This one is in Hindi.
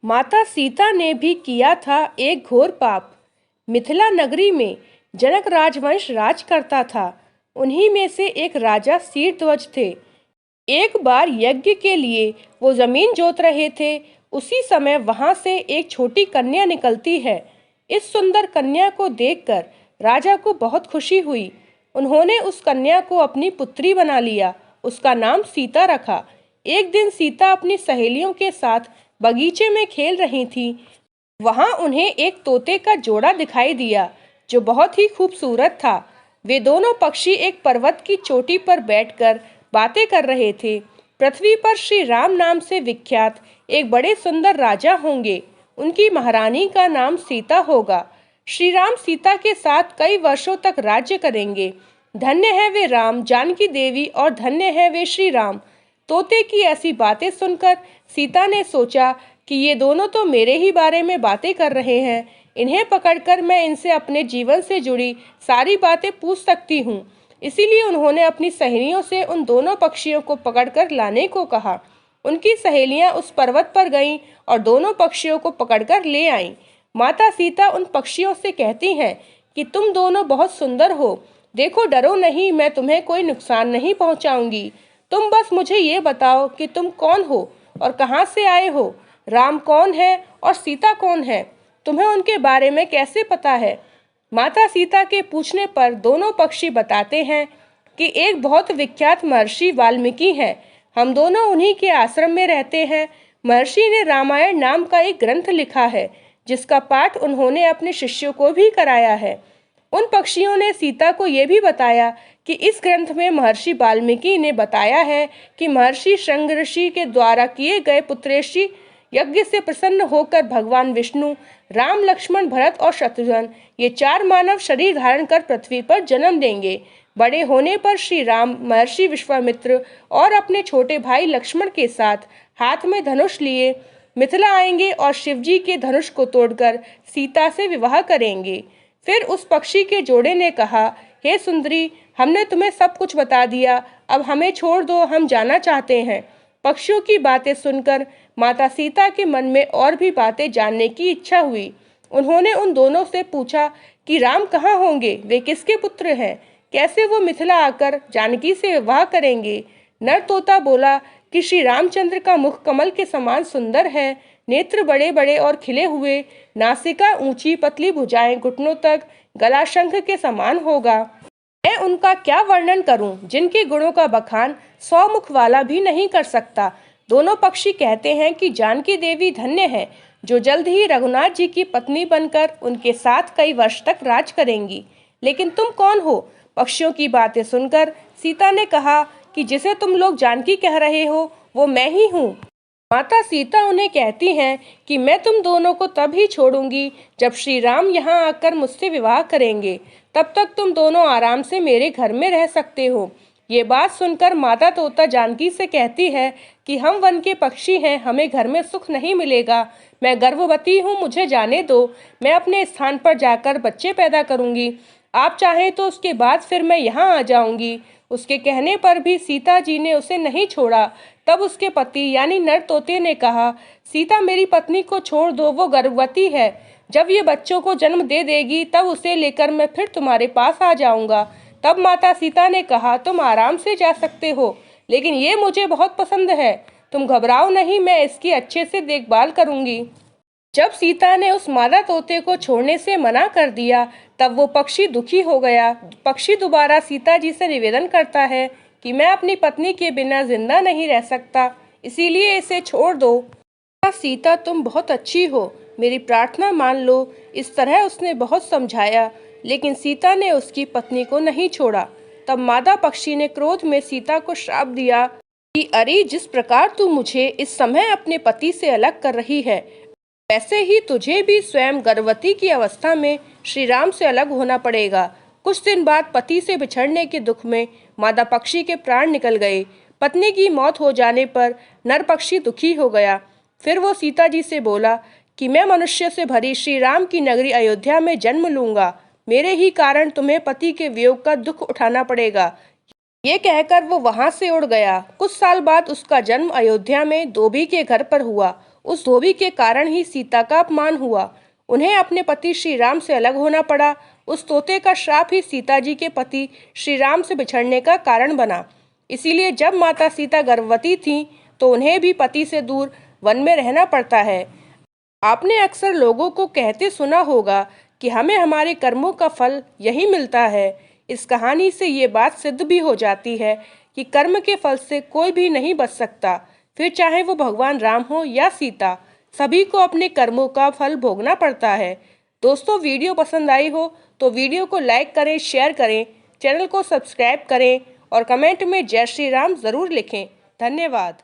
माता सीता ने भी किया था एक घोर पाप। मिथिला नगरी में जनक राजवंश राज करता था। उन्हीं में से एक राजा शीरध्वज थे। एक बार यज्ञ के लिए वो जमीन जोत रहे थे। उसी समय वहां से एक छोटी कन्या निकलती है। इस सुंदर कन्या को देखकर राजा को बहुत खुशी हुई। उन्होंने उस कन्या को अपनी पुत्री बना लिया। उसका नाम सीता रखा। एक दिन सीता अपनी सहेलियों के साथ बगीचे में खेल रही थी। वहां उन्हें एक तोते का जोड़ा दिखाई दिया जो बहुत ही खूबसूरत था। वे दोनों पक्षी एक पर्वत की चोटी पर बैठकर बातें कर रहे थे। पृथ्वी पर श्री राम नाम से विख्यात एक बड़े सुंदर राजा होंगे। उनकी महारानी का नाम सीता होगा। श्री राम सीता के साथ कई वर्षों तक राज्य करेंगे। धन्य है वे राम, जानकी देवी, और धन्य है वे श्री राम। तोते की ऐसी बातें सुनकर सीता ने सोचा कि ये दोनों तो मेरे ही बारे में बातें कर रहे हैं। इन्हें पकड़कर मैं इनसे अपने जीवन से जुड़ी सारी बातें पूछ सकती हूँ। इसीलिए उन्होंने अपनी सहेलियों से उन दोनों पक्षियों को पकड़कर लाने को कहा। उनकी सहेलियां उस पर्वत पर गईं और दोनों पक्षियों को पकड़कर ले आईं। माता सीता उन पक्षियों से कहती हैं कि तुम दोनों बहुत सुंदर हो। देखो, डरो नहीं, मैं तुम्हें कोई नुकसान नहीं पहुंचाऊंगी। तुम बस मुझे ये बताओ कि तुम कौन हो और कहाँ से आए हो। राम कौन है और सीता कौन है? तुम्हें उनके बारे में कैसे पता है? माता सीता के पूछने पर दोनों पक्षी बताते हैं कि एक बहुत विख्यात महर्षि वाल्मीकि हैं। हम दोनों उन्हीं के आश्रम में रहते हैं। महर्षि ने रामायण नाम का एक ग्रंथ लिखा है जिसका पाठ उन्होंने अपने शिष्यों को भी कराया है। उन पक्षियों ने सीता को यह भी बताया कि इस ग्रंथ में महर्षि वाल्मीकि ने बताया है कि महर्षि श्रृंग ऋषि के द्वारा किए गए पुत्रेशी यज्ञ से प्रसन्न होकर भगवान विष्णु, राम, लक्ष्मण, भरत और शत्रुघ्न ये चार मानव शरीर धारण कर पृथ्वी पर जन्म देंगे। बड़े होने पर श्री राम महर्षि विश्वामित्र और अपने छोटे भाई लक्ष्मण के साथ हाथ में धनुष लिए मिथिला आएंगे और शिवजी के धनुष को तोड़कर सीता से विवाह करेंगे। फिर उस पक्षी के जोड़े ने कहा, हे सुंदरी, हमने तुम्हें सब कुछ बता दिया, अब हमें छोड़ दो, हम जाना चाहते हैं। पक्षियों की बातें सुनकर माता सीता के मन में और भी बातें जानने की इच्छा हुई। उन्होंने उन दोनों से पूछा कि राम कहाँ होंगे, वे किसके पुत्र हैं, कैसे वो मिथिला आकर जानकी से विवाह करेंगे। नर तोता बोला कि श्री रामचंद्र का मुख कमल के समान सुंदर है, नेत्र बड़े बड़े और खिले हुए, नासिका ऊंची, पतली भुजाएं घुटनों तक, गला शंख के समान होगा। मैं उनका क्या वर्णन करूं, जिनके गुणों का बखान 100 मुख वाला भी नहीं कर सकता। दोनों पक्षी कहते हैं कि जानकी देवी धन्य है जो जल्द ही रघुनाथ जी की पत्नी बनकर उनके साथ कई वर्ष तक राज करेंगी। लेकिन तुम कौन हो? पक्षियों की बातें सुनकर सीता ने कहा कि जिसे तुम लोग जानकी कह रहे हो वो मैं ही हूँ। माता सीता उन्हें कहती हैं कि मैं तुम दोनों को तब ही छोड़ूंगी जब श्री राम यहाँ आकर मुझसे विवाह करेंगे। तब तक तुम दोनों आराम से मेरे घर में रह सकते हो। ये बात सुनकर माता तोता जानकी से कहती है कि हम वन के पक्षी हैं, हमें घर में सुख नहीं मिलेगा। मैं गर्भवती हूँ, मुझे जाने दो। मैं अपने स्थान पर जाकर बच्चे पैदा करूंगी। आप चाहें तो उसके बाद फिर मैं यहाँ आ जाऊंगी। उसके कहने पर भी सीता जी ने उसे नहीं छोड़ा। तब उसके पति यानी नर तोते ने कहा, सीता, मेरी पत्नी को छोड़ दो, वो गर्भवती है। जब ये बच्चों को जन्म दे देगी तब उसे लेकर मैं फिर तुम्हारे पास आ जाऊंगा। तब माता सीता ने कहा, तुम आराम से जा सकते हो, लेकिन ये मुझे बहुत पसंद है। तुम घबराओ नहीं, मैं इसकी अच्छे से देखभाल करूंगी। जब सीता ने उस मादा तोते को छोड़ने से मना कर दिया तब वो पक्षी दुखी हो गया। पक्षी दोबारा सीता जी से निवेदन करता है कि मैं अपनी पत्नी के बिना जिंदा नहीं रह सकता, इसीलिए इसे छोड़ दो। सीता, तुम बहुत अच्छी हो, मेरी प्रार्थना मान लो। इस तरह उसने बहुत समझाया, लेकिन सीता ने उसकी पत्नी को नहीं छोड़ा। तब मादा पक्षी ने क्रोध में सीता को श्राप दिया कि अरे, जिस प्रकार तू मुझे इस समय अपने पति से अलग कर रही है, वैसे ही तुझे भी स्वयं गर्भवती की अवस्था में श्री राम से अलग होना पड़ेगा। कुछ दिन बाद पति से बिछड़ने के दुख में मादा पक्षी के प्राण निकल गए। पत्नी की मौत हो जाने पर नर पक्षी दुखी हो गया। फिर वो सीता जी से बोला कि मैं मनुष्य से भरी श्री राम की नगरी अयोध्या में जन्म लूंगा। मेरे ही कारण तुम्हें पति के वियोग का दुख उठाना पड़ेगा। ये कहकर वो वहां से उड़ गया। कुछ साल बाद उसका जन्म अयोध्या में धोबी के घर पर हुआ। उस धोबी के कारण ही सीता का अपमान हुआ। उन्हें अपने पति श्री राम से अलग होना पड़ा। उस तोते का श्राप ही सीता जी के पति श्री राम से बिछड़ने का कारण बना। इसीलिए जब माता सीता गर्भवती थीं तो उन्हें भी पति से दूर वन में रहना पड़ता है। आपने अक्सर लोगों को कहते सुना होगा कि हमें हमारे कर्मों का फल यही मिलता है। इस कहानी से ये बात सिद्ध भी हो जाती है कि कर्म के फल से कोई भी नहीं बच सकता, फिर चाहे वो भगवान राम हो या सीता, सभी को अपने कर्मों का फल भोगना पड़ता है। दोस्तों, वीडियो पसंद आई हो तो वीडियो को लाइक करें, शेयर करें, चैनल को सब्सक्राइब करें और कमेंट में जय श्री राम ज़रूर लिखें। धन्यवाद।